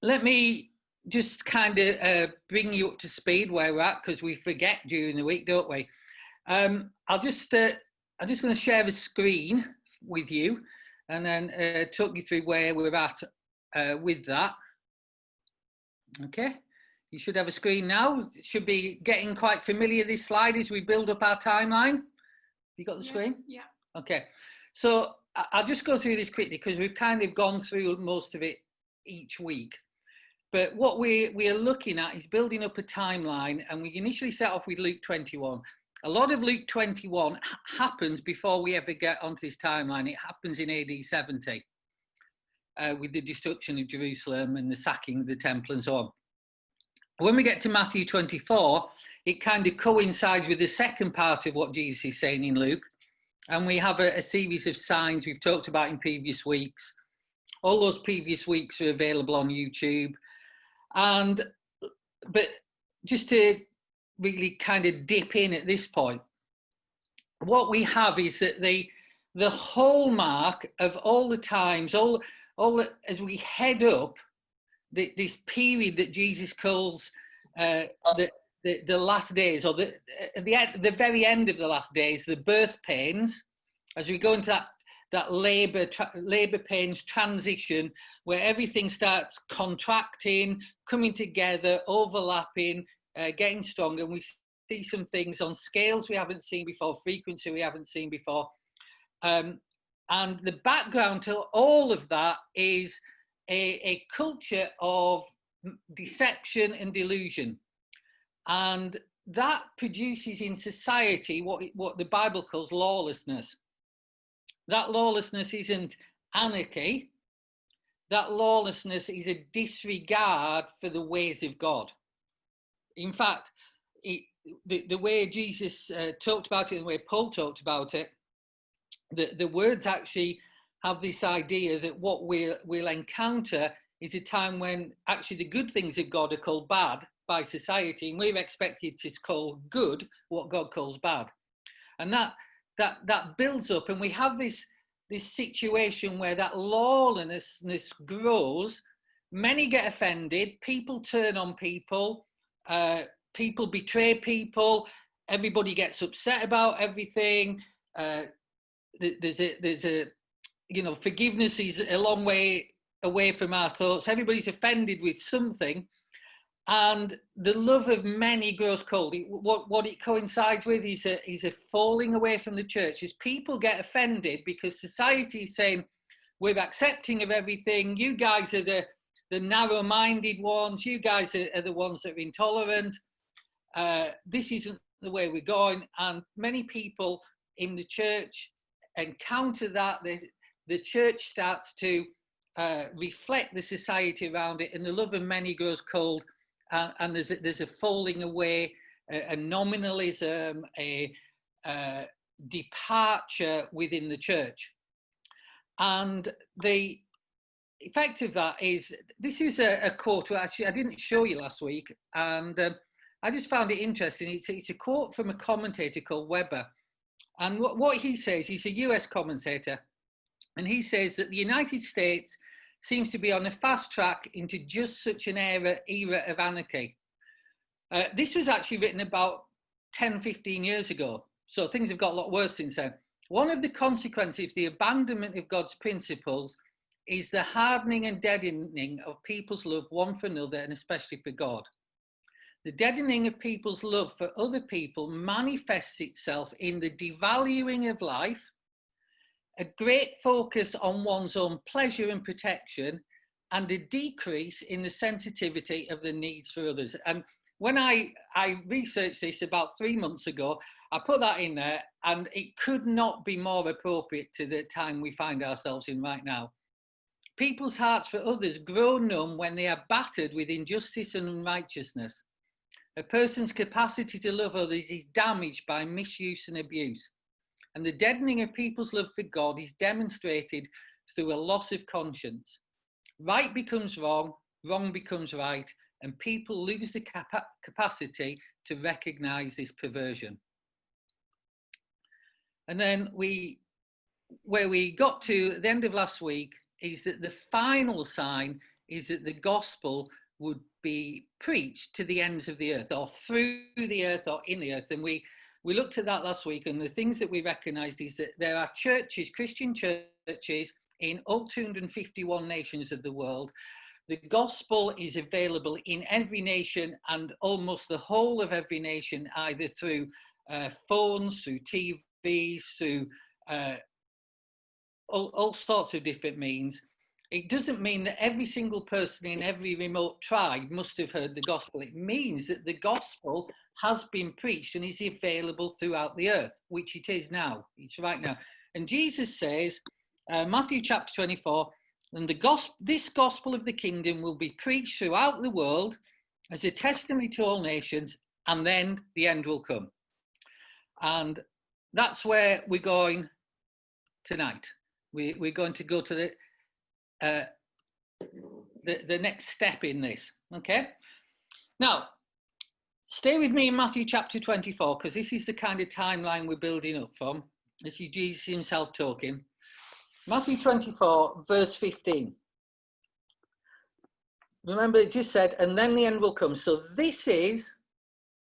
let me just kind of bring you up to speed where we're at, because we forget during the week, don't we? I'm just going to share the screen with you and then talk you through where we're at with that. Okay, you should have a screen now. It should be getting quite familiar, this slide, as we build up our timeline. You got the screen? Yeah. Okay, so I'll just go through this quickly because we've kind of gone through most of it each week. But what we are looking at is building up a timeline, and we initially set off with Luke 21. A lot of Luke 21 happens before we ever get onto this timeline. It happens in AD 70 with the destruction of Jerusalem and the sacking of the temple and so on. When we get to Matthew 24, it kind of coincides with the second part of what Jesus is saying in Luke. And we have a series of signs we've talked about in previous weeks. All those previous weeks are available on YouTube. But just to really kind of dip in at this point, what we have is that the hallmark of all the times, as we head up this period that Jesus calls the last days, or the very end of the last days, the birth pains, as we go into that labour pains transition, where everything starts contracting, coming together, overlapping, getting stronger. And we see some things on scales we haven't seen before, frequency we haven't seen before. And the background to all of that is a culture of deception and delusion. And that produces in society what the Bible calls lawlessness. That lawlessness isn't anarchy. That lawlessness is a disregard for the ways of God. In fact, the way Jesus talked about it and the way Paul talked about it, the words actually have this idea that what we'll encounter is a time when actually the good things of God are called bad by society, and we're expected to call good what God calls bad. And that builds up, and we have this situation where that lawlessness grows. Many get offended, people turn on people, people betray people, everybody gets upset about everything. There's a forgiveness is a long way away from our thoughts. Everybody's offended with something, and the love of many grows cold. What it coincides with is a falling away from the church. As people get offended because society is saying we're accepting of everything, you guys are the narrow-minded ones, you guys are the ones that are intolerant, this isn't the way we're going. And many people in the church encounter that. The church starts to reflect the society around it, and the love of many grows cold, and there's a falling away, a nominalism, a departure within the church. And the effect of that is, this is a quote actually I didn't show you last week, and I just found it interesting. It's a quote from a commentator called Weber, and what he says, he's a US commentator, and he says that the United States seems to be on a fast track into just such an era of anarchy. This was actually written about 10, 15 years ago. So things have got a lot worse since then. One of the consequences of the abandonment of God's principles is the hardening and deadening of people's love one for another, and especially for God. The deadening of people's love for other people manifests itself in the devaluing of life, a great focus on one's own pleasure and protection, and a decrease in the sensitivity of the needs for others. And when I researched this about 3 months ago, I put that in there, and it could not be more appropriate to the time we find ourselves in right now. People's hearts for others grow numb when they are battered with injustice and unrighteousness. A person's capacity to love others is damaged by misuse and abuse. And the deadening of people's love for God is demonstrated through a loss of conscience. Right becomes wrong, wrong becomes right, and people lose the capacity to recognize this perversion. And then where we got to at the end of last week is that the final sign is that the gospel would be preached to the ends of the earth, or through the earth, or in the earth. And we looked at that last week, and the things that we recognized is that there are churches, Christian churches, in all 251 nations of the world. The gospel is available in every nation, and almost the whole of every nation, either through phones, through TVs, through all sorts of different means. It doesn't mean that every single person in every remote tribe must have heard the gospel. It means that the gospel has been preached and is available throughout the earth, which it is now. It's right now. And Jesus says, Mathew chapter 24, and this gospel of the kingdom will be preached throughout the world as a testimony to all nations, and then the end will come. And that's where we're going tonight. We're going to go to the next step in this. Okay. Now, stay with me in Matthew chapter 24, because this is the kind of timeline we're building up from. This is Jesus himself talking. Matthew 24, verse 15. Remember, it just said, and then the end will come. So this is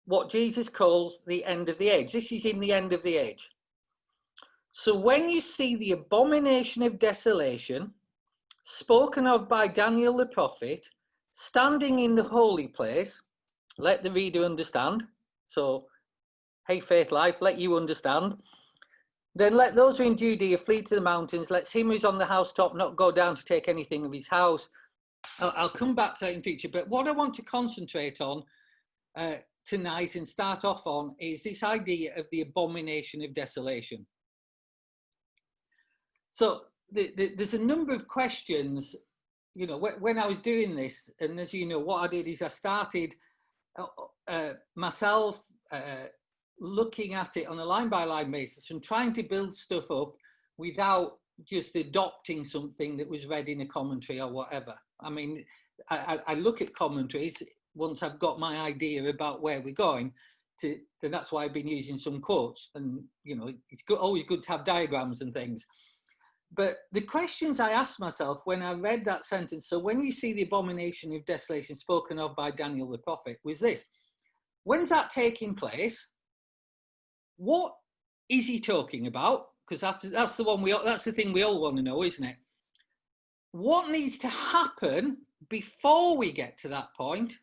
what Jesus calls the end of the age. This is in the end of the age. So when you see the abomination of desolation, spoken of by Daniel the prophet, standing in the holy place, let the reader understand. So, hey, Faithlife, let you understand. Then let those who are in Judea flee to the mountains. Let him who's on the housetop not go down to take anything of his house. I'll come back to that in future. But what I want to concentrate on tonight and start off on is this idea of the abomination of desolation. So there's a number of questions, you know, when I was doing this, and as you know, what I did is I started myself looking at it on a line-by-line basis and trying to build stuff up without just adopting something that was read in a commentary or whatever. I mean, I look at commentaries once I've got my idea about where we're going to, then that's why I've been using some quotes, and, you know, it's always good to have diagrams and things. But the questions I asked myself when I read that sentence, so when you see the abomination of desolation spoken of by Daniel the prophet, was this: when's that taking place? What is he talking about? Because that's the thing we all want to know, isn't it? What needs to happen before we get to that point?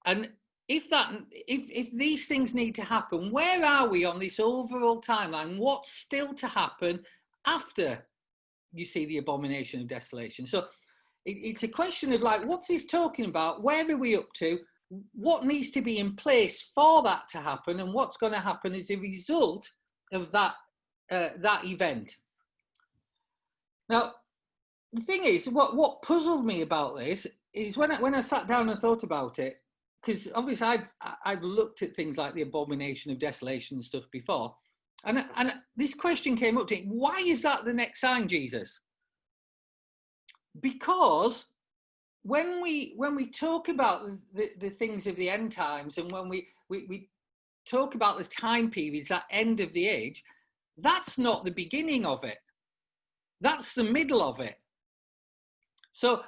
And if these things need to happen, where are we on this overall timeline? What's still to happen after you see the abomination of desolation? So it's a question of, like, what's this talking about? Where are we up to? What needs to be in place for that to happen? And what's going to happen as a result of that event? Now, the thing is, what puzzled me about this is when I sat down and thought about it, because obviously I've looked at things like the abomination of desolation and stuff before. And this question came up to me: why is that the next sign, Jesus? Because when we talk about the things of the end times, and when we talk about the time periods, that end of the age, that's not the beginning of it. That's the middle of it. So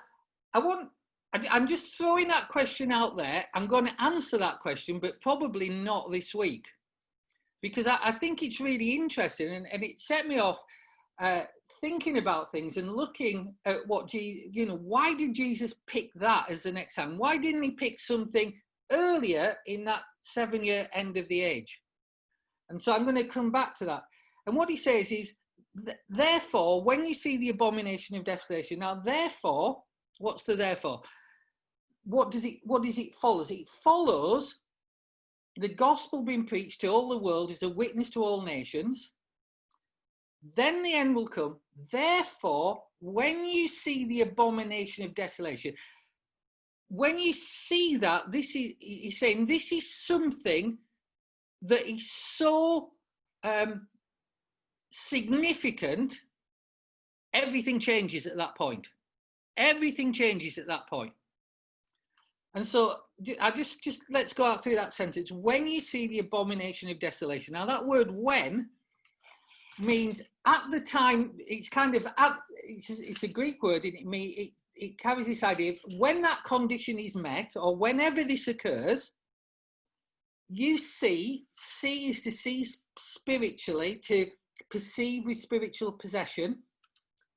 I'm just throwing that question out there. I'm going to answer that question, but probably not this week, because I think it's really interesting, and it set me off thinking about things and looking at what Jesus, you know, why did Jesus pick that as the next time? Why didn't he pick something earlier in that 7-year end of the age? And so I'm going to come back to that. And what he says is, therefore, when you see the abomination of desolation, now therefore, what's the therefore? What does it follow? It follows the gospel being preached to all the world as a witness to all nations. Then the end will come. Therefore, when you see the abomination of desolation, when you see that, he's saying this is something that is so significant, everything changes at that point. Everything changes at that point. And so I just let's go out through that sentence. When you see the abomination of desolation. Now that word "when" means at the time. It's kind of it's a Greek word, and it carries this idea of when that condition is met, or whenever this occurs, you see is to see spiritually, to perceive with spiritual perception.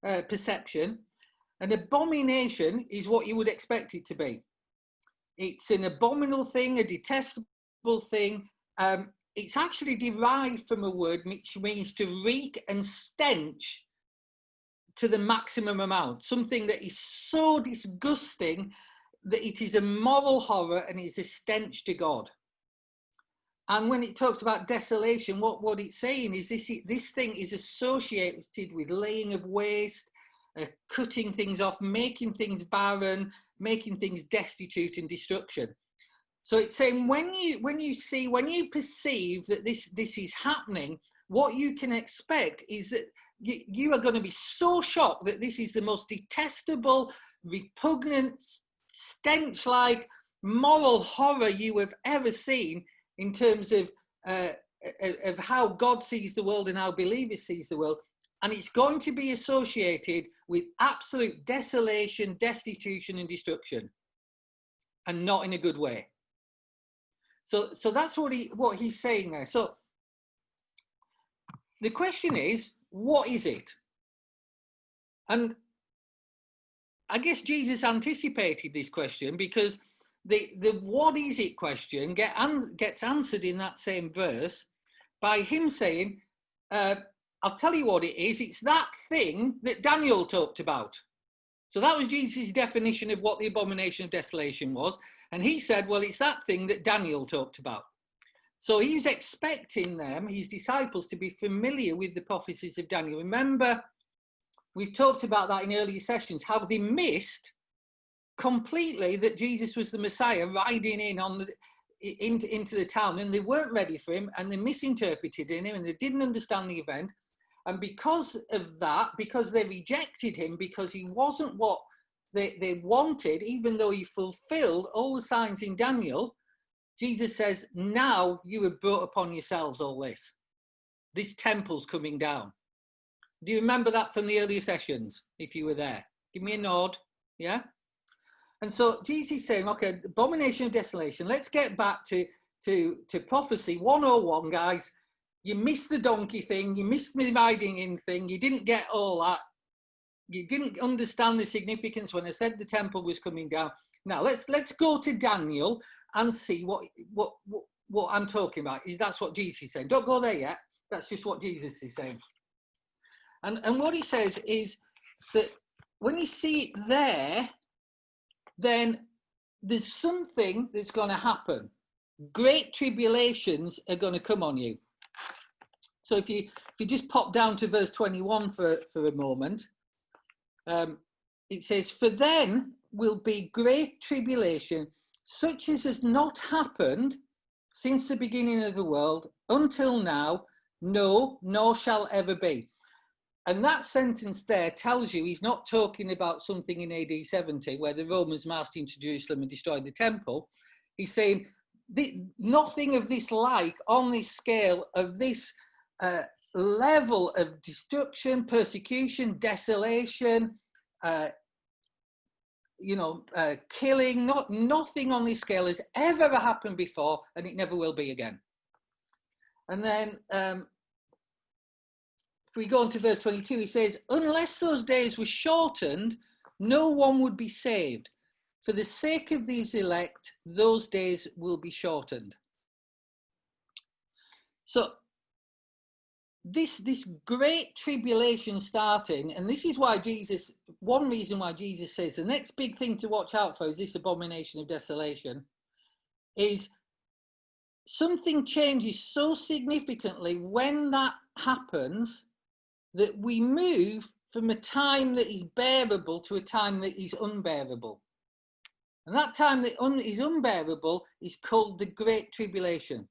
An abomination is what you would expect it to be. It's an abominable thing, a detestable thing. It's actually derived from a word which means to reek and stench to the maximum amount. Something that is so disgusting that it is a moral horror and it's a stench to God. And when it talks about desolation, what it's saying is this thing is associated with laying of waste, cutting things off, making things barren, making things destitute and destruction. So it's saying when you perceive that this is happening, what you can expect is that you are going to be so shocked that this is the most detestable, repugnant, stench-like moral horror you have ever seen in terms of how God sees the world and how believers sees the world. And it's going to be associated with absolute desolation, destitution and destruction, and not in a good way. So that's what he's saying there. So the question is, what is it? And I guess Jesus anticipated this question, because the what is it question gets answered in that same verse by him saying, I'll tell you what it is. It's that thing that Daniel talked about. So that was Jesus' definition of what the abomination of desolation was. And he said, well, it's that thing that Daniel talked about. So he was expecting them, his disciples, to be familiar with the prophecies of Daniel. Remember, we've talked about that in earlier sessions, how they missed completely that Jesus was the Messiah riding in into the town, and they weren't ready for him, and they misinterpreted him, and they didn't understand the event. And because of that, because they rejected him, because he wasn't what they wanted, even though he fulfilled all the signs in Daniel, Jesus says, now you have brought upon yourselves all this. This temple's coming down. Do you remember that from the earlier sessions, if you were there? Give me a nod, yeah? And so Jesus is saying, okay, abomination of desolation, let's get back to prophecy 101, guys. You missed the donkey thing, you missed the riding in thing, you didn't get all that. You didn't understand the significance when I said the temple was coming down. Now let's go to Daniel and see what I'm talking about. That's what Jesus is saying. Don't go there yet. That's just what Jesus is saying. And what he says is that when you see it there, then there's something that's going to happen. Great tribulations are going to come on you. So if you just pop down to verse 21 for a moment, it says, for then will be great tribulation, such as has not happened since the beginning of the world until now, no, nor shall ever be. And that sentence there tells you he's not talking about something in AD 70 where the Romans marched into Jerusalem and destroyed the temple. He's saying nothing of this like on this scale of this level of destruction, persecution, desolation, killing. Nothing on this scale has ever happened before, and it never will be again. And then if we go on to verse 22, he says, unless those days were shortened, no one would be saved. For the sake of these elect, those days will be shortened. So this great tribulation starting, and this is why one reason why Jesus says the next big thing to watch out for is this abomination of desolation, is something changes so significantly when that happens that we move from a time that is bearable to a time that is unbearable. And that time that is unbearable is called the Great Tribulation.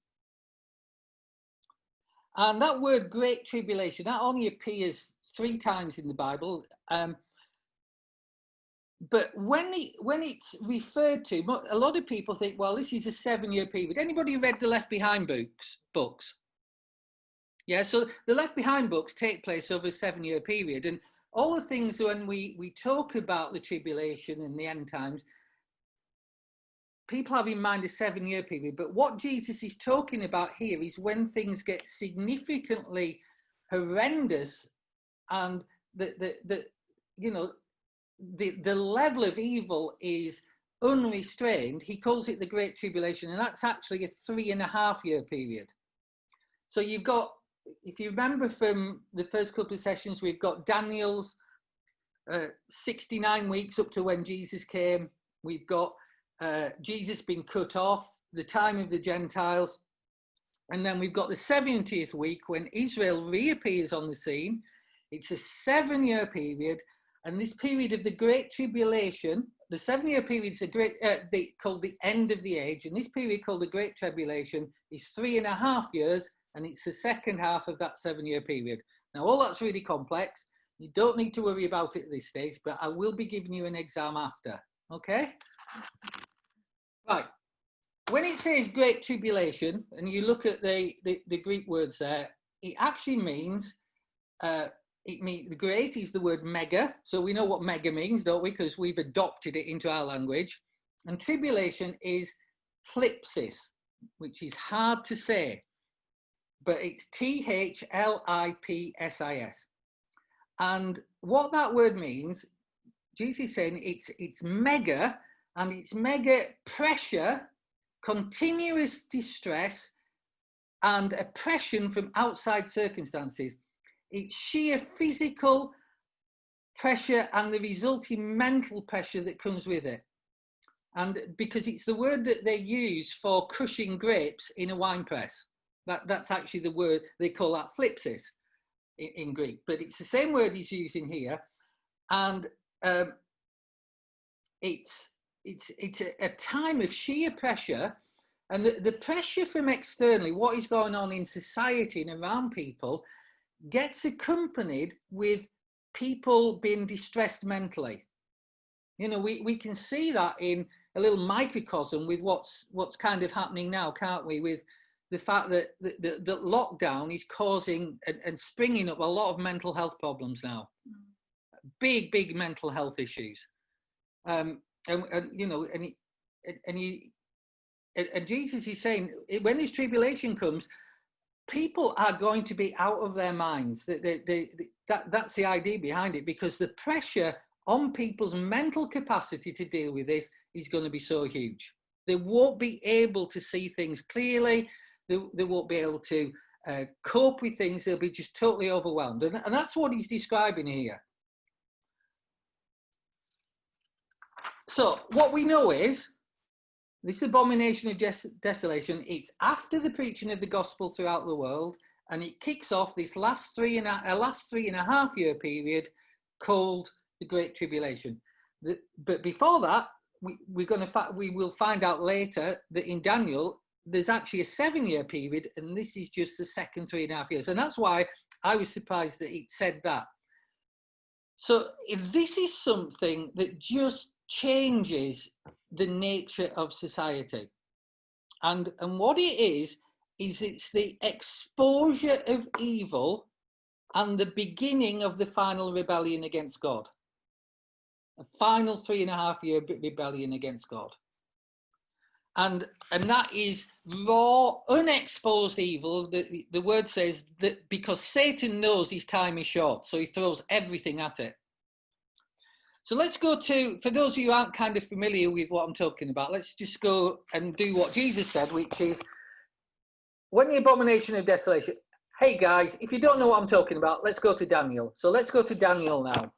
And that word Great Tribulation, that only appears 3 times in the Bible. But when it's referred to, a lot of people think, well, this is a 7-year period. Anybody read the Left Behind books? Yeah, so the Left Behind books take place over a 7-year period. And all the things when we talk about the tribulation and the end times, people have in mind a 7-year period. But what Jesus is talking about here is when things get significantly horrendous, and the level of evil is unrestrained. He calls it the Great Tribulation, and that's actually a 3.5-year period. So you've got, if you remember from the first couple of sessions, we've got Daniel's 69 weeks up to when Jesus came. We've got Jesus being cut off, the time of the Gentiles. And then we've got the 70th week when Israel reappears on the scene. It's a 7-year period. And this period of the Great Tribulation, the 7-year period is called the end of the age. And this period called the Great Tribulation is 3.5 years. And it's the second half of that 7-year period. Now, all that's really complex. You don't need to worry about it at this stage, but I will be giving you an exam after. Okay? Right. When it says Great Tribulation, and you look at the Greek words there, it actually means, the great is the word mega. So we know what mega means, don't we? Because we've adopted it into our language. And tribulation is thlipsis, which is hard to say. But it's thlipsis. And what that word means, Jesus is saying it's mega, and it's mega pressure, continuous distress, and oppression from outside circumstances. It's sheer physical pressure and the resulting mental pressure that comes with it. And because it's the word that they use for crushing grapes in a wine press. That's actually the word, they call that thlipsis in Greek, but it's the same word he's using here. And it's a time of sheer pressure, and the pressure from externally, what is going on in society and around people, gets accompanied with people being distressed mentally. You know, we can see that in a little microcosm with what's kind of happening now, can't we? With the fact that the lockdown is causing and springing up a lot of mental health problems now, big mental health issues, and Jesus is saying when this tribulation comes, people are going to be out of their minds. That's the idea behind it, because the pressure on people's mental capacity to deal with this is going to be so huge. They won't be able to see things clearly. They won't be able to cope with things. They'll be just totally overwhelmed. And that's what he's describing here. So what we know is this abomination of desolation, it's after the preaching of the gospel throughout the world, and it kicks off this last 3.5 year period called the Great Tribulation. But before that, we will find out later that in Daniel, there's actually a 7-year period, and this is just the second 3.5 years. And that's why I was surprised that it said that. So if this is something that just changes the nature of society. And what it is it's the exposure of evil and the beginning of the final rebellion against God. A final 3.5 year rebellion against God. And that is raw, unexposed evil. The word says that because Satan knows his time is short, so he throws everything at it. So let's go to, for those of you who aren't kind of familiar with what I'm talking about, let's just go and do what Jesus said, which is, when the abomination of desolation, hey guys, if you don't know what I'm talking about, let's go to Daniel. So let's go to Daniel now.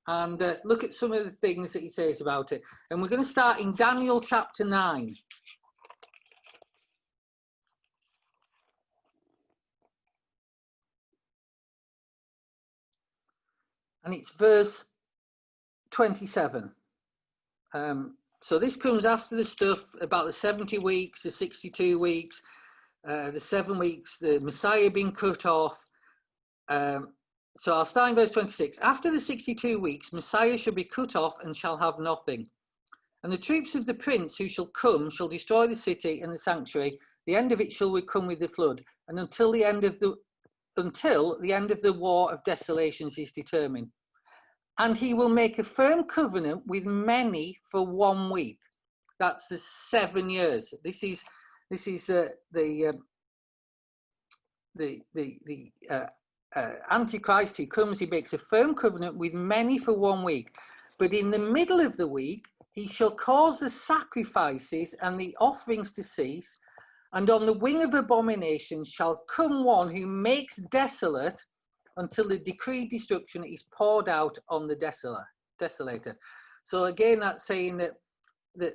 And look at some of the things that he says about it. And we're going to start in Daniel chapter 9. And it's verse 27. So this comes after the stuff about the 70 weeks, the 62 weeks, the 7 weeks, the Messiah being cut off. So I'll start in verse 26. After the 62 weeks, Messiah shall be cut off and shall have nothing. And the troops of the prince who shall come shall destroy the city and the sanctuary. The end of it shall come with the flood. And until the end of until the end of the war of desolations is determined. And he will make a firm covenant with many for 1 week. That's the 7 years. This is the Antichrist who comes. He makes a firm covenant with many for 1 week. But in the middle of the week, he shall cause the sacrifices and the offerings to cease. And on the wing of abomination shall come one who makes desolate until the decreed destruction is poured out on the desolator. So again, that's saying that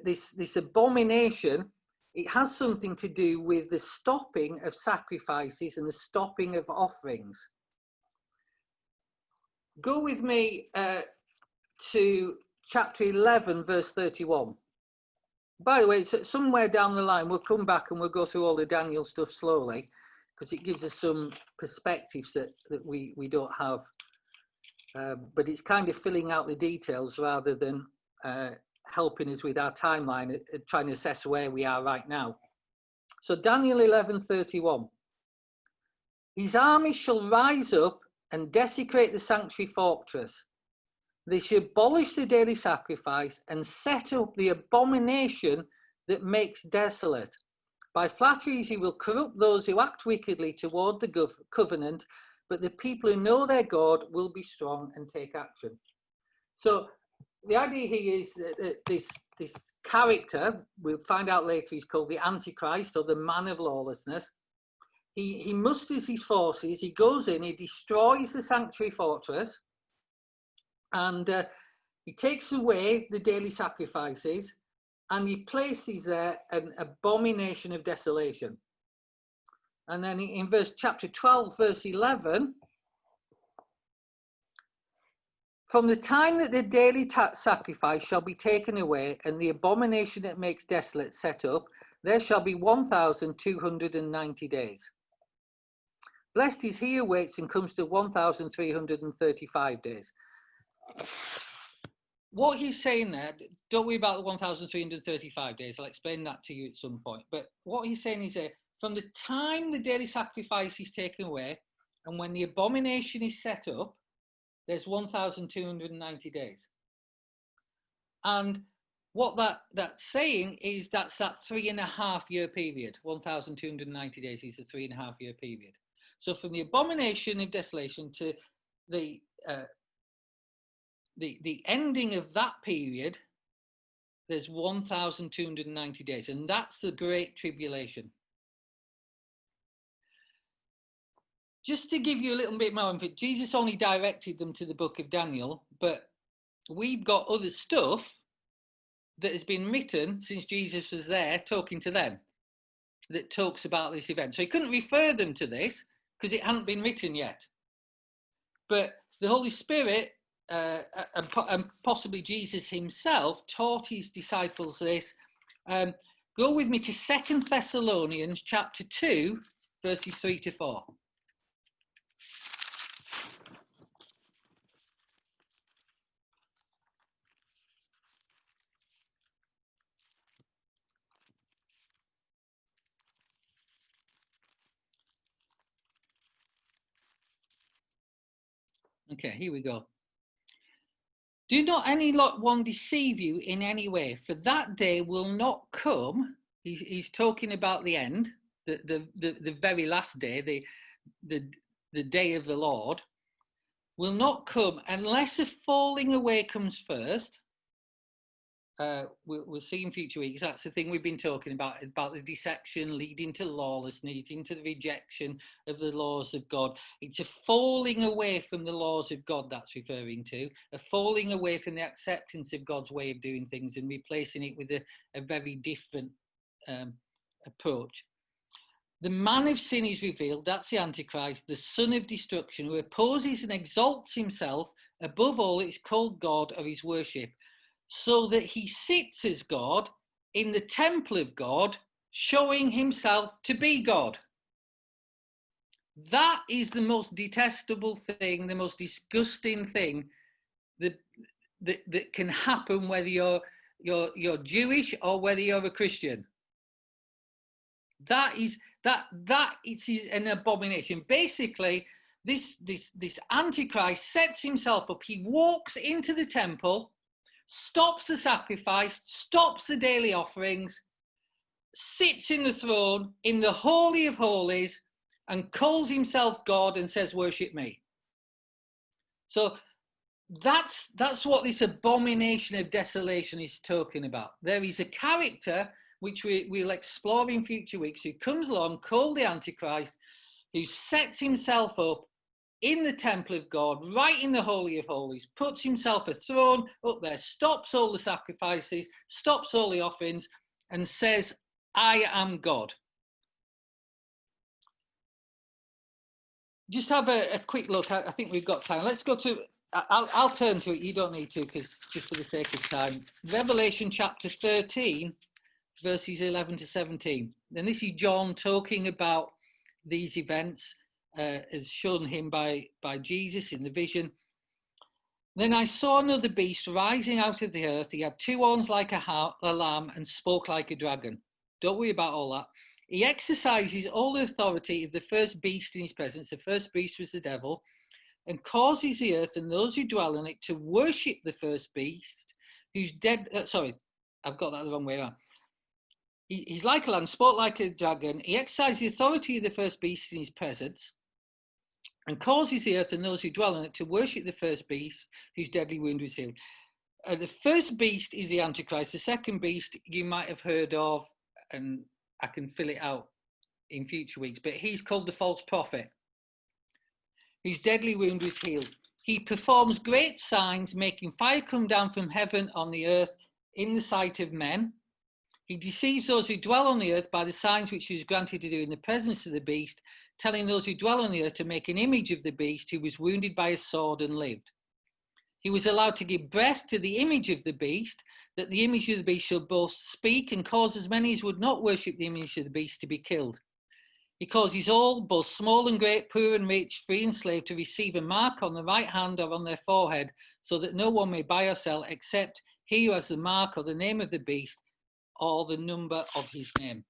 this abomination, it has something to do with the stopping of sacrifices and the stopping of offerings. Go with me to chapter 11, verse 31. By the way, somewhere down the line, we'll come back and we'll go through all the Daniel stuff slowly, because it gives us some perspectives that we don't have. But it's kind of filling out the details rather than helping us with our timeline, trying to assess where we are right now. So Daniel 11:31. His army shall rise up and desecrate the sanctuary fortress. They shall abolish the daily sacrifice and set up the abomination that makes desolate. By flatteries he will corrupt those who act wickedly toward the covenant, but the people who know their God will be strong and take action. So the idea here is that this character, we'll find out later, he's called the Antichrist, or the man of lawlessness. He musters his forces, he goes in, he destroys the sanctuary fortress, and he takes away the daily sacrifices, and he places there an abomination of desolation. And then in chapter 12, verse 11, from the time that the daily sacrifice shall be taken away and the abomination that makes desolate set up, there shall be 1,290 days. Blessed is he who waits and comes to 1,335 days. What he's saying there, don't worry about the 1,335 days. I'll explain that to you at some point. But what he's saying is that from the time the daily sacrifice is taken away and when the abomination is set up, there's 1,290 days. And what that's saying is that's that 3.5 year period. 1,290 days is a 3.5 year period. So from the abomination of desolation to the ending of that period, there's 1,290 days, and that's the Great Tribulation. Just to give you a little bit more info, Jesus only directed them to the book of Daniel, but we've got other stuff that has been written since Jesus was there talking to them that talks about this event. So he couldn't refer them to this because it hadn't been written yet. But the Holy Spirit and possibly Jesus himself taught his disciples this. Go with me to 2 Thessalonians chapter 2, verses 3 to 4. Okay, here we go. Do not any one deceive you in any way, for that day will not come. He's talking about the end, the very last day, the day of the Lord, will not come unless a falling away comes first. We'll see in future weeks. That's the thing we've been talking about the deception leading to lawlessness, leading to the rejection of the laws of God. It's a falling away from the laws of God that's referring to, a falling away from the acceptance of God's way of doing things and replacing it with a very different approach. The man of sin is revealed, that's the Antichrist, the son of destruction, who opposes and exalts himself above all it's called God or his worship, so that he sits as God in the temple of God, showing himself to be God. That is the most detestable thing, the most disgusting thing that can happen, whether you're Jewish or whether you're a Christian. That is That it is an abomination. Basically, this Antichrist sets himself up. He walks into the temple, stops the sacrifice, stops the daily offerings, sits in the throne in the Holy of Holies, and calls himself God and says, "Worship me." So that's what this abomination of desolation is talking about. There is a character which we'll explore in future weeks, who comes along, called the Antichrist, who sets himself up in the temple of God, right in the Holy of Holies, puts himself a throne up there, stops all the sacrifices, stops all the offerings, and says, "I am God." Just have a quick look. I think we've got time. Let's go to, I'll turn to it. You don't need to, because just for the sake of time. Revelation chapter 13, verses 11 to 17. And this is John talking about these events as shown him by Jesus in the vision. "Then I saw another beast rising out of the earth. He had two horns like a lamb and spoke like a dragon." Don't worry about all that. "He exercises all the authority of the first beast in his presence." The first beast was the devil. "And causes the earth and those who dwell on it to worship the first beast, who's dead." Sorry, I've got that the wrong way around. He's like a lamb, spoke like a dragon. "He exercises the authority of the first beast in his presence, and causes the earth and those who dwell on it to worship the first beast, whose deadly wound was healed." The first beast is the Antichrist. The second beast you might have heard of, and I can fill it out in future weeks, but he's called the false prophet, whose deadly wound was healed. "He performs great signs, making fire come down from heaven on the earth in the sight of men. He deceives those who dwell on the earth by the signs which he was granted to do in the presence of the beast, telling those who dwell on the earth to make an image of the beast, who was wounded by a sword and lived. He was allowed to give breath to the image of the beast, that the image of the beast should both speak and cause as many as would not worship the image of the beast to be killed. He causes all, both small and great, poor and rich, free and slave, to receive a mark on the right hand or on their forehead, so that no one may buy or sell except he who has the mark or the name of the beast or the number of his name."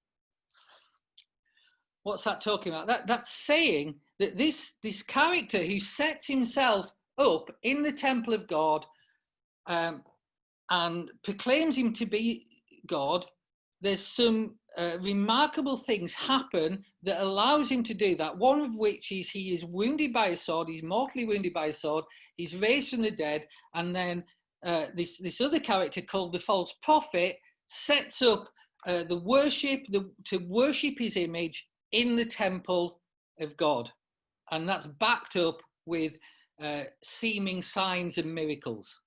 What's that talking about? That's saying that this character who sets himself up in the temple of God and proclaims him to be God, there's some remarkable things happen that allows him to do that. One of which is he is wounded by a sword, he's mortally wounded by a sword, he's raised from the dead, and then this other character called the false prophet sets up the worship, to worship his image in the temple of God. And that's backed up with seeming signs and miracles.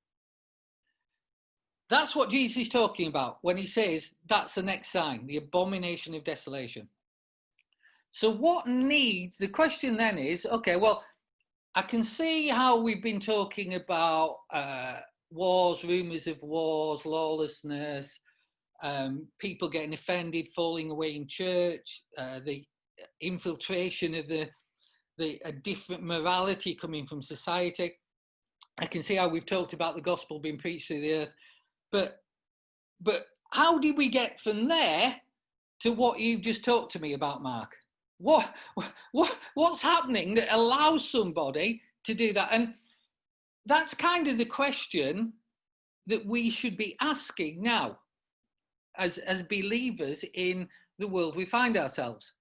That's what Jesus is talking about when he says that's the next sign, the abomination of desolation. So the question then is, okay, well, I can see how we've been talking about wars, rumours of wars, lawlessness, people getting offended, falling away in church, the infiltration of a different morality coming from society. I can see how we've talked about the gospel being preached through the earth. But how did we get from there to what you've just talked to me about, Mark? What's happening that allows somebody to do that? And that's kind of the question that we should be asking now as believers in the world we find ourselves.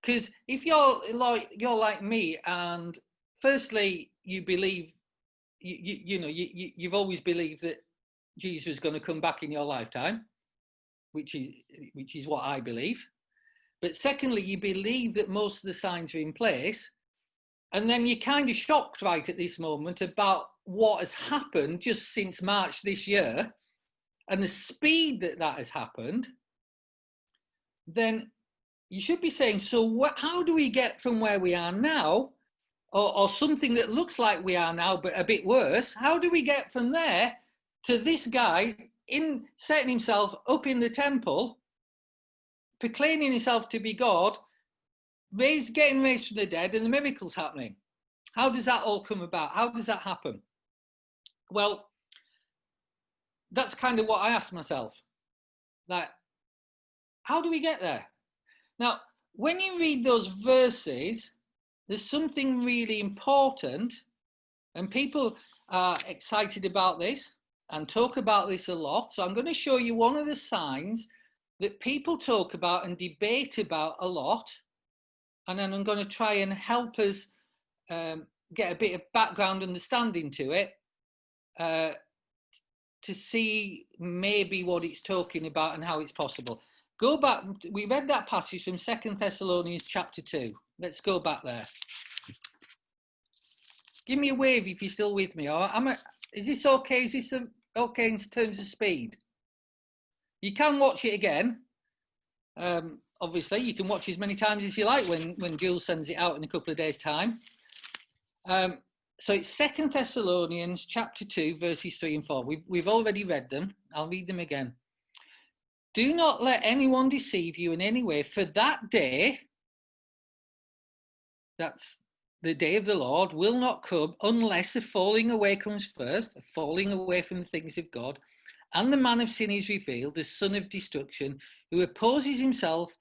Because if you're like me, and firstly you believe, you've always believed that Jesus is going to come back in your lifetime, which is what I believe. But secondly, you believe that most of the signs are in place, and then you're kind of shocked right at this moment about what has happened just since March this year and the speed that has happened. Then you should be saying, so how do we get from where we are now, or something that looks like we are now but a bit worse? How do we get from there to this guy setting himself up in the temple, proclaiming himself to be God, getting raised from the dead, and the miracles happening? How does that all come about? How does that happen? Well, that's kind of what I asked myself. Like, how do we get there? Now, when you read those verses, there's something really important, and people are excited about this and talk about this a lot. So I'm going to show you one of the signs that people talk about and debate about a lot. And then I'm going to try and help us get a bit of background understanding to it to see maybe what it's talking about and how it's possible. Go back, we read that passage from 2 Thessalonians chapter 2. Let's go back there. Give me a wave if you're still with me. Or is this okay? Is this okay in terms of speed? You can watch it again. Obviously, you can watch as many times as you like when Jules sends it out in a couple of days' time. So it's 2 Thessalonians chapter 2, verses 3 and 4. We've already read them. I'll read them again. Do not let anyone deceive you in any way, for that day, that's the day of the Lord, will not come unless a falling away comes first, a falling away from the things of God, and the man of sin is revealed, the son of destruction, who opposes himself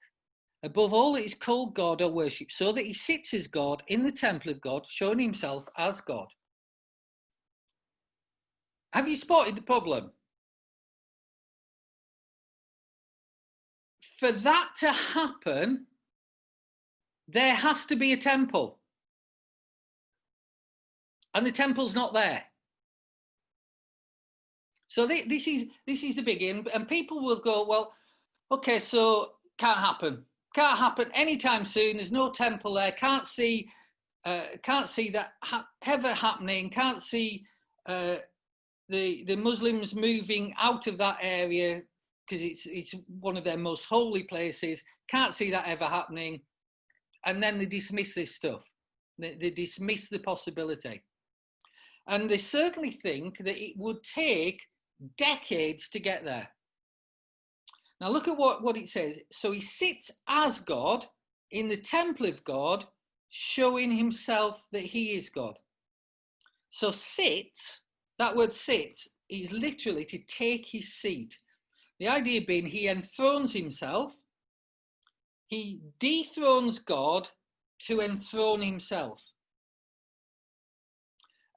above all that is called God or worship, so that he sits as God in the temple of God, showing himself as God. Have you spotted the problem? For that to happen, there has to be a temple. And the temple's not there. So this is the beginning, and people will go, well, okay, so can't happen anytime soon. There's no temple there. Can't see that ever happening. Can't see the Muslims moving out of that area because it's one of their most holy places. Can't see that ever happening, and then they dismiss this stuff. They dismiss the possibility, and they certainly think that it would take decades to get there. Now look at what it says. So he sits as God in the temple of God, showing himself that he is God. So sit, that word sit, is literally to take his seat. The idea being he enthrones himself, he dethrones God to enthrone himself.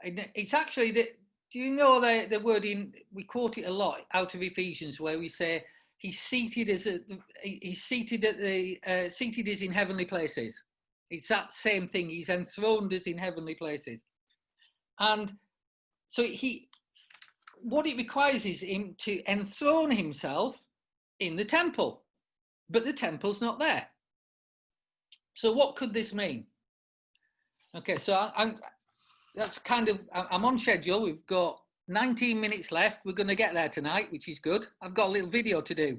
And it's actually, do you know the word we quote it a lot out of Ephesians, where we say, he's seated as seated as in heavenly places. It's that same thing. He's enthroned as in heavenly places, and so what it requires is him to enthrone himself in the temple, but the temple's not there. So what could this mean? Okay, so I'm on schedule. We've got 19 minutes left. We're going to get there tonight, which is good. I've got a little video to do.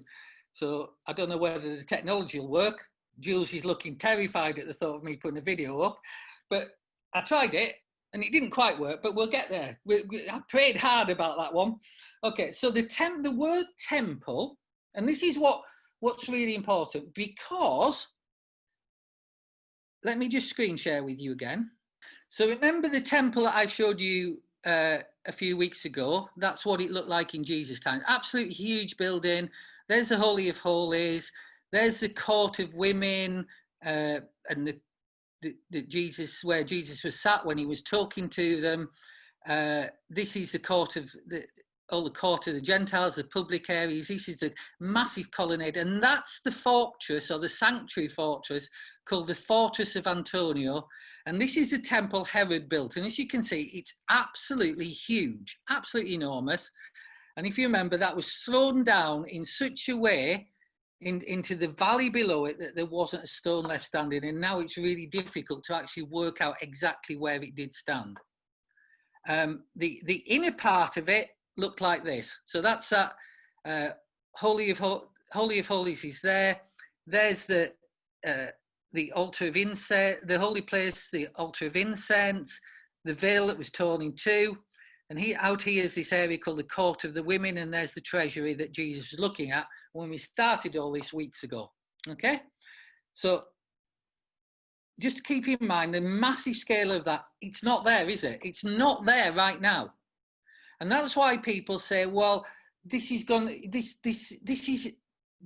So I don't know whether the technology will work. Jules is looking terrified at the thought of me putting a video up. But I tried it and it didn't quite work, but we'll get there. I prayed hard about that one. Okay, so the word temple, and this is what's really important, because, let me just screen share with you again. So remember the temple that I showed you a few weeks ago? That's what it looked like in Jesus' time. Absolutely huge building. There's the Holy of Holies. There's the court of women, and where Jesus was sat when he was talking to them. This is the court of the court of the Gentiles, the public areas. This is a massive colonnade, and that's the fortress, or the sanctuary fortress, called the Fortress of Antonio. And this is the temple Herod built. And as you can see, it's absolutely huge, absolutely enormous. And if you remember, that was thrown down in such a way into the valley below it that there wasn't a stone left standing. And now it's really difficult to actually work out exactly where it did stand. The inner part of it looked like this. So that's that Holy of Holies is there. There's the altar of incense, the holy place, the altar of incense, the veil that was torn in two. And out here is this area called the court of the women, and there's the treasury that Jesus was looking at when we started all this weeks ago. Okay? So just keep in mind the massive scale of that. It's not there, is it? It's not there right now. And that's why people say, well, this is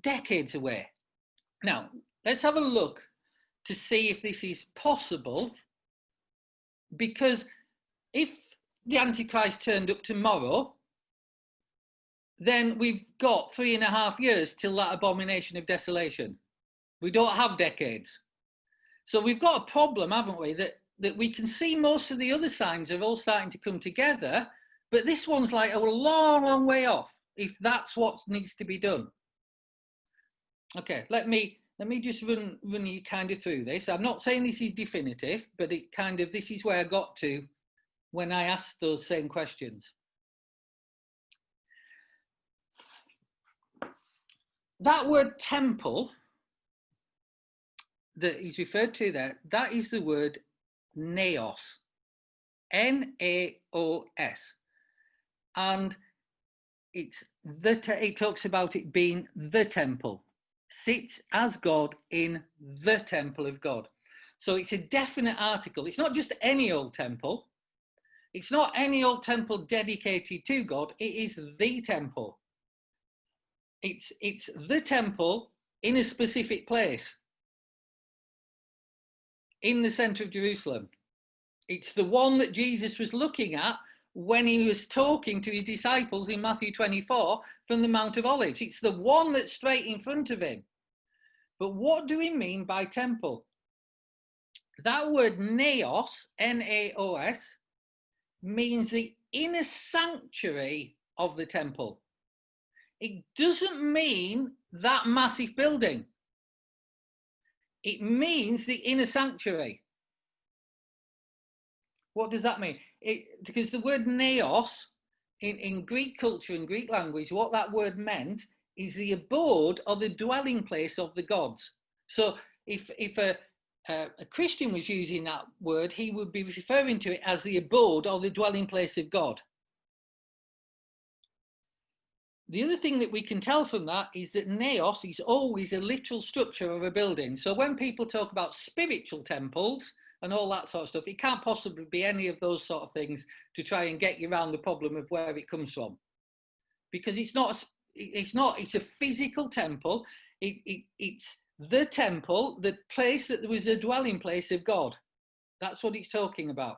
decades away. Now, let's have a look to see if this is possible, because if the Antichrist turned up tomorrow, then we've got 3.5 years till that abomination of desolation. We don't have decades. So we've got a problem, haven't we, that we can see most of the other signs are all starting to come together, but this one's like a long, long way off, if that's what needs to be done. Okay, let me just run you kind of through this. I'm not saying this is definitive, but this is where I got to when I asked those same questions. That word temple that is referred to there, that is the word naos, N-A-O-S. And it talks about it being the temple, sits as God in the temple of God. So it's a definite article. It's not just any old temple. It's not any old temple dedicated to God. It is the temple. It's the temple in a specific place, in the center of Jerusalem. It's the one that Jesus was looking at when he was talking to his disciples in Matthew 24 from the Mount of Olives. It's the one that's straight in front of him. But what do we mean by temple? That word naos, N-A-O-S, means the inner sanctuary of the temple. It doesn't mean that massive building. It means the inner sanctuary. What does that mean? Because the word naos in Greek culture and Greek language, what that word meant is the abode or the dwelling place of the gods. So if a Christian was using that word, he would be referring to it as the abode or the dwelling place of God. The other thing that we can tell from that is that naos is always a literal structure of a building. So when people talk about spiritual temples and all that sort of stuff, it can't possibly be any of those sort of things to try and get you around the problem of where it comes from. Because it's a physical temple. It's the temple, the place that was the dwelling place of God. That's what it's talking about.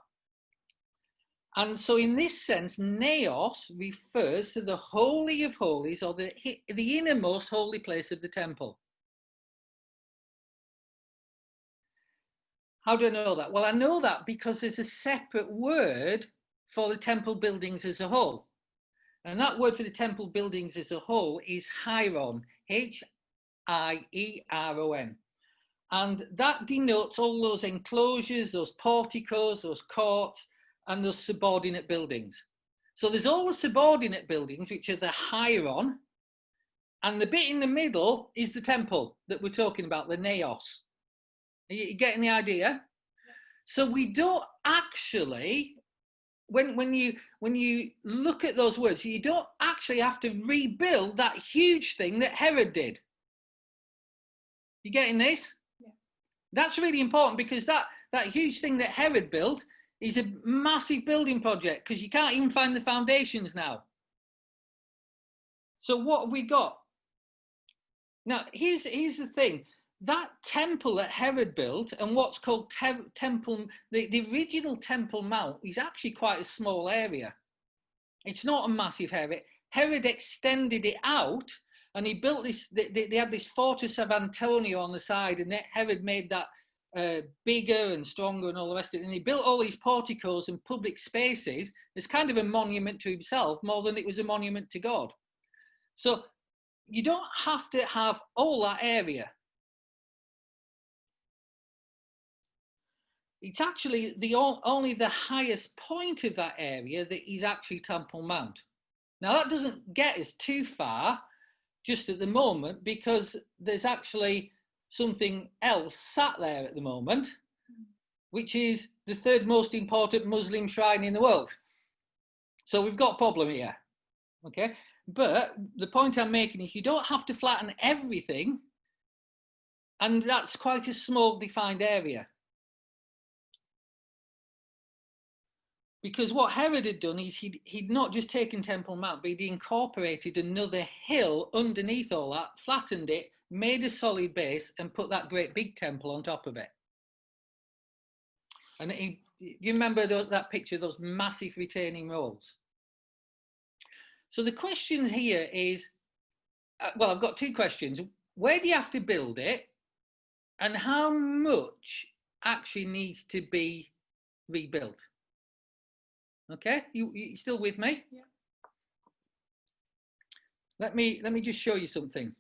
And so in this sense, naos refers to the Holy of Holies, or the innermost holy place of the temple. How do I know that? Well, I know that because there's a separate word for the temple buildings as a whole. And that word for the temple buildings as a whole is hieron, H-I-E-R-O-N. And that denotes all those enclosures, those porticos, those courts, and those subordinate buildings. So there's all the subordinate buildings, which are the hieron, and the bit in the middle is the temple that we're talking about, the naos. Are you getting the idea? Yeah. So we don't actually, when you look at those words, you don't actually have to rebuild that huge thing that Herod did. You getting this? Yeah. That's really important, because that huge thing that Herod built is a massive building project, because you can't even find the foundations now. So what have we got? Now, here's the thing. That temple that Herod built, and what's called temple, the original Temple Mount, is actually quite a small area. It's not a massive area. Herod extended it out, and he built this, they had this fortress of Antonia on the side, and Herod made that bigger and stronger and all the rest of it. And he built all these porticos and public spaces as kind of a monument to himself, more than it was a monument to God. So you don't have to have all that area. It's actually only the highest point of that area that is actually Temple Mount. Now that doesn't get us too far just at the moment, because there's actually something else sat there at the moment, which is the third most important Muslim shrine in the world. So we've got a problem here, okay? But the point I'm making is you don't have to flatten everything, and that's quite a small defined area. Because what Herod had done is he'd not just taken Temple Mount, but he'd incorporated another hill underneath all that, flattened it, made a solid base, and put that great big temple on top of it. And you remember that picture, those massive retaining walls? So the question here is, well, I've got two questions. Where do you have to build it? And how much actually needs to be rebuilt? Okay, you still with me? Yeah. Let me just show you something.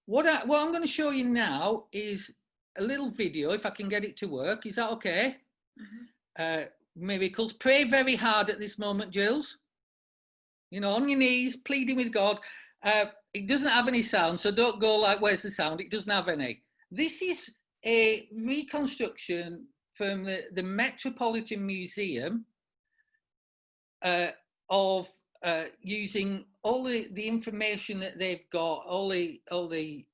What I'm going to show you now is a little video, if I can get it to work. Is that okay? Mm-hmm. Miracles. Pray very hard at this moment, Jules. You know, on your knees, pleading with God. It doesn't have any sound, so don't go like, where's the sound? It doesn't have any. This is a reconstruction from the Metropolitan Museum of using all the information that they've got, all the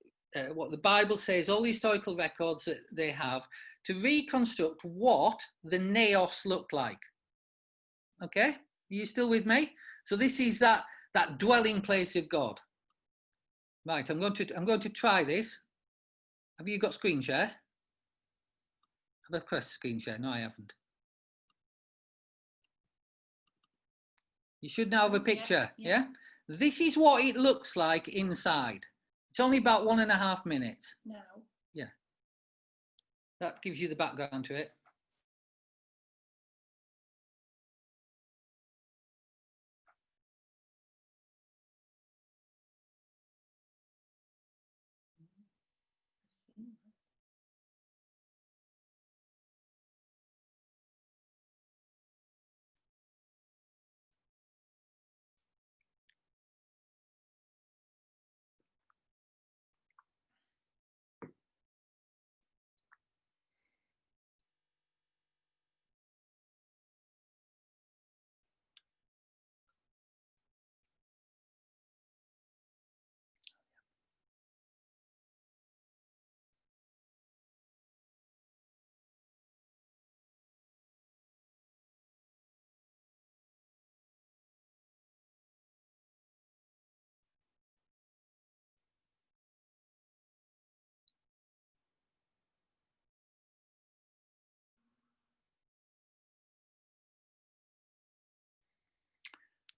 what the Bible says, all the historical records that they have, to reconstruct what the naos looked like. Okay, are you still with me? So this is that dwelling place of God. Right, I'm going to try this. Have you got screen share? Have I pressed screen share? No, I haven't. You should now have a picture. Yeah. This is what it looks like inside. It's only about 1.5 minutes. No. Yeah. That gives you the background to it.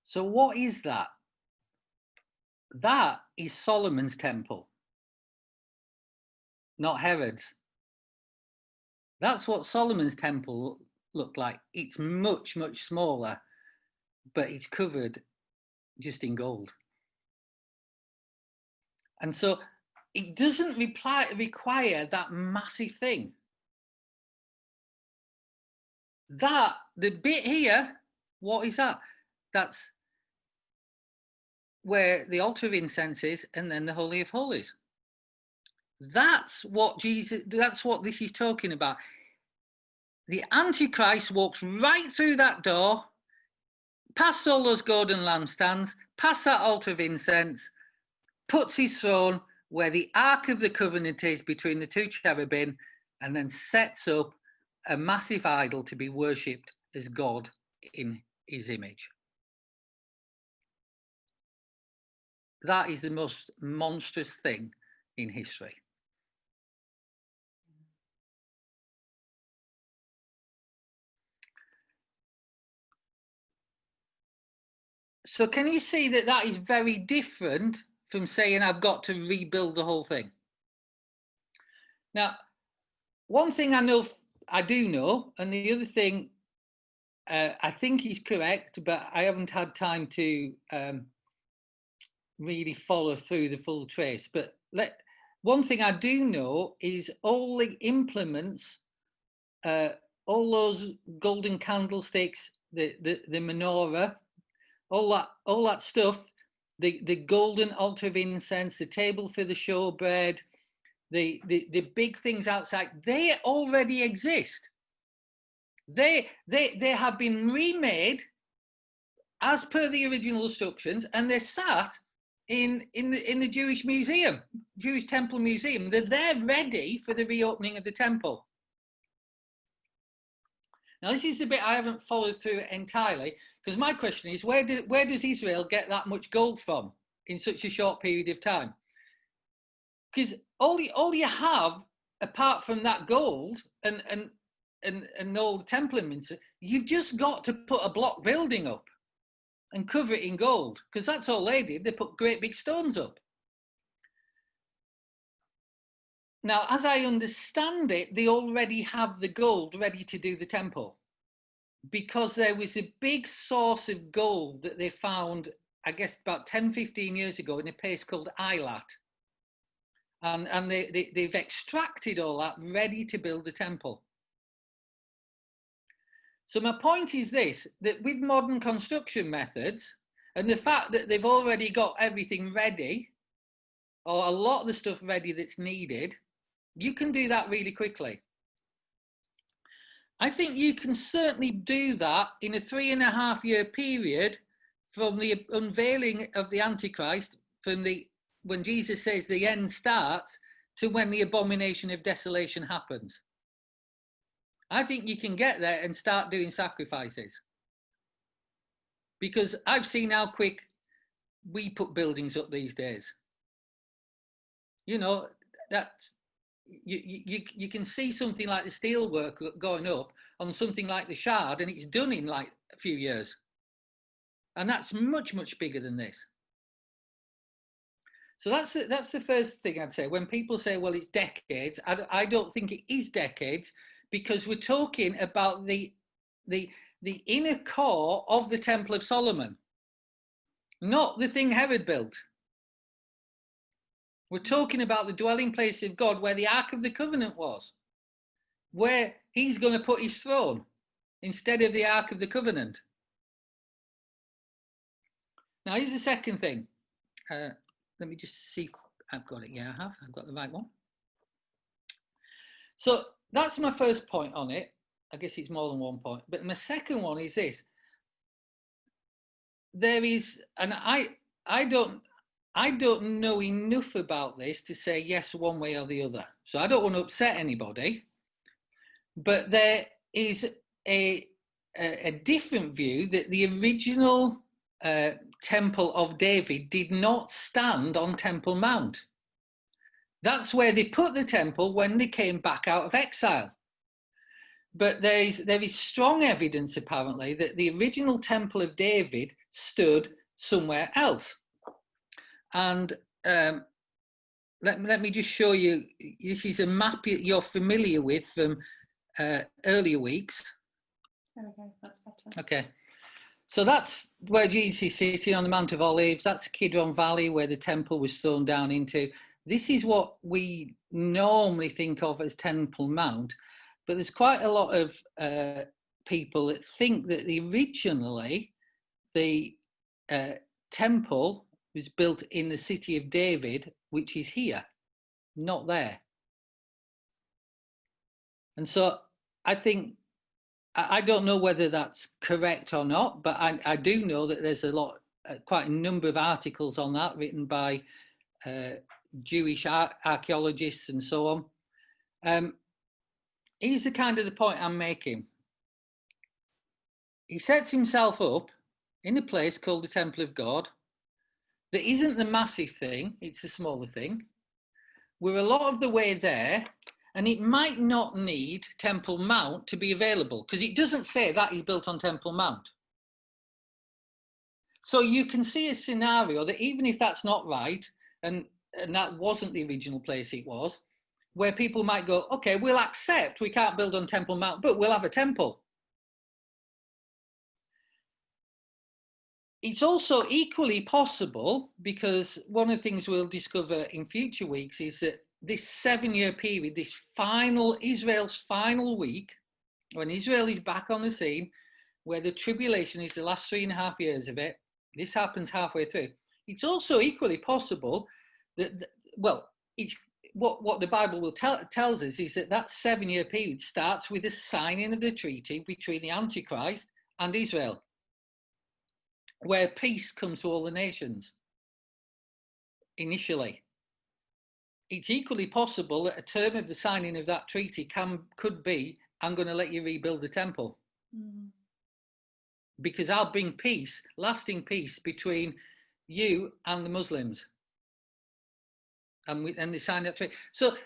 So what is that? That is Solomon's temple, not Herod's. That's what Solomon's temple looked like. It's much, much smaller, but it's covered just in gold. And so it doesn't require that massive thing. That, the bit here, what is that? That's where the altar of incense is, and then the Holy of Holies. That's what this is talking about. The Antichrist walks right through that door, past all those golden lampstands, past that altar of incense, puts his throne where the Ark of the Covenant is between the two cherubim, and then sets up a massive idol to be worshipped as God in his image. That is the most monstrous thing in history. So can you see that is very different from saying I've got to rebuild the whole thing? Now, one thing I do know, and the other thing I think is correct, but I haven't had time to really follow through the full trace. But one thing I do know is all the implements, all those golden candlesticks, the menorah, all that stuff, the golden altar of incense, the table for the showbread, the big things outside, they already exist. They have been remade as per the original instructions, and they're sat in the Jewish museum, Jewish Temple Museum. They're there ready for the reopening of the temple. Now, this is the bit I haven't followed through entirely, because my question is, where does Israel get that much gold from in such a short period of time? Because all you have, apart from that gold, and and all the temple in Minster, you've just got to put a block building up and cover it in gold, because that's all they did. They put great big stones up. Now, as I understand it, they already have the gold ready to do the temple, because there was a big source of gold that they found, I guess, about 10, 15 years ago in a place called Eilat. And they've extracted all that ready to build the temple. So my point is this, that with modern construction methods and the fact that they've already got everything ready, or a lot of the stuff ready that's needed, you can do that really quickly. I think you can certainly do that in a 3.5 year period from the unveiling of the Antichrist, from when Jesus says the end starts, to when the abomination of desolation happens. I think you can get there and start doing sacrifices. Because I've seen how quick we put buildings up these days. You know, that's, you can see something like the steel work going up on something like the Shard, and it's done in like a few years. And that's much, much bigger than this. So that's the first thing I'd say. When people say, well, it's decades, I don't think it is decades, because we're talking about the inner core of the Temple of Solomon, not the thing Herod built. We're talking about the dwelling place of God, where the Ark of the Covenant was, where he's going to put his throne instead of the Ark of the Covenant. Now, here's the second thing. Let me just see if I've got it. Yeah, I've got the right one. So that's my first point on it. I guess it's more than one point. But my second one is this. There is, and I don't know enough about this to say yes one way or the other. So I don't want to upset anybody. But there is a different view that the original Temple of David did not stand on Temple Mount. That's where they put the temple when they came back out of exile. But there is strong evidence, apparently, that the original Temple of David stood somewhere else. And let me just show you. This is a map you're familiar with from earlier weeks. Okay, that's better. Okay. So that's where Jesus is sitting on the Mount of Olives. That's Kidron Valley, where the temple was thrown down into. This is what we normally think of as Temple Mount, but there's quite a lot of people that think that originally the temple was built in the city of David, which is here, not there. And so I think, I don't know whether that's correct or not, but I do know that there's quite a number of articles on that written by Jewish archaeologists and so on. Here's the kind of the point I'm making. He sets himself up in a place called the Temple of God that isn't the massive thing, it's the smaller thing. We're a lot of the way there, and it might not need Temple Mount to be available, because it doesn't say that is built on Temple Mount. So you can see a scenario that even if that's not right, and that wasn't the original place it was, where people might go, okay, we'll accept we can't build on Temple Mount, but we'll have a temple. It's also equally possible, because one of the things we'll discover in future weeks is that this 7-year period, this Israel's final week, when Israel is back on the scene, where the tribulation is the last 3.5 years of it, this happens halfway through. It's also equally possible that, well, it's what the Bible tells us is that 7-year period starts with the signing of the treaty between the Antichrist and Israel, where peace comes to all the nations initially. It's equally possible that a term of the signing of that treaty could be, I'm going to let you rebuild the temple. Mm. Because I'll bring peace, lasting peace between you and the Muslims. And they sign that treaty. So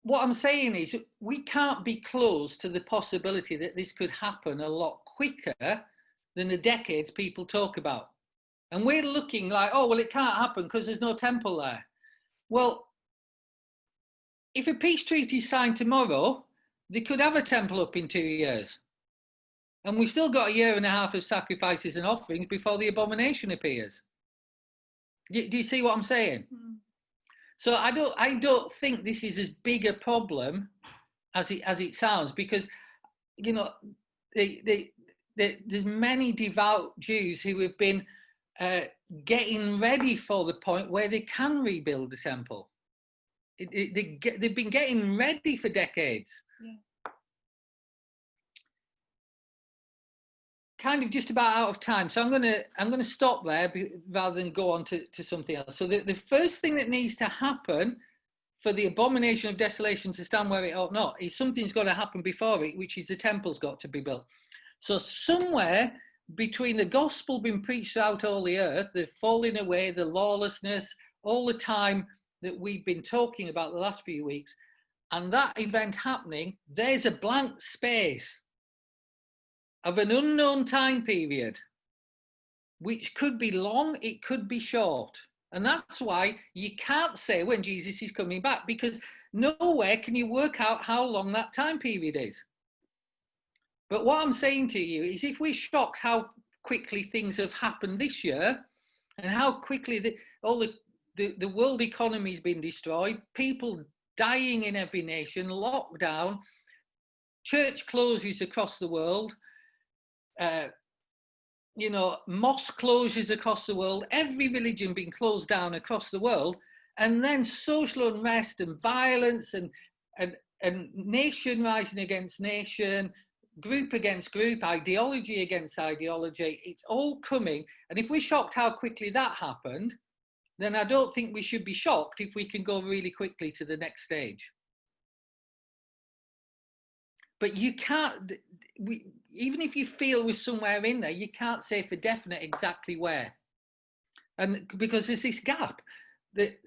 what I'm saying is we can't be close to the possibility that this could happen a lot quicker than the decades people talk about. And we're looking like, oh, well, it can't happen because there's no temple there. Well, if a peace treaty is signed tomorrow, they could have a temple up in 2 years. And we've still got 1.5 years of sacrifices and offerings before the abomination appears. Do you see what I'm saying? Mm. So I don't think this is as big a problem as it sounds, because, you know, there's many devout Jews who have been getting ready for the point where they can rebuild the temple. They've been getting ready for decades. Yeah. Kind of just about out of time, so I'm gonna stop there rather than go on to something else. So the first thing that needs to happen for the abomination of desolation to stand where it ought not is something's got to happen before it, which is the temple's got to be built. So somewhere between the gospel being preached out all the earth, the falling away, the lawlessness, all the time that we've been talking about the last few weeks, and that event happening, there's a blank space of an unknown time period, which could be long, it could be short. And that's why you can't say when Jesus is coming back, because nowhere can you work out how long that time period is. But what I'm saying to you is, if we're shocked how quickly things have happened this year and how quickly all the world economy has been destroyed, people dying in every nation, lockdown, church closures across the world, you know, mosque closures across the world, every religion being closed down across the world, and then social unrest and violence and nation rising against nation, group against group, ideology against ideology, it's all coming. And if we're shocked how quickly that happened, then I don't think we should be shocked if we can go really quickly to the next stage. But you can't, even if you feel we're somewhere in there, you can't say for definite exactly where. And because there's this gap that,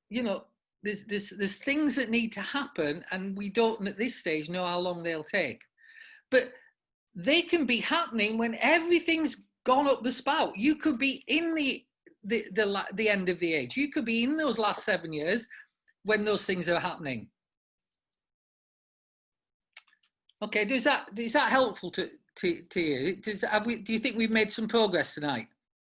you know, there's things that need to happen, and we don't at this stage know how long they'll take. But they can be happening when everything's gone up the spout. You could be in the end of the age. You could be in those last 7 years when those things are happening. Okay, is that helpful to you? Do you think we've made some progress tonight?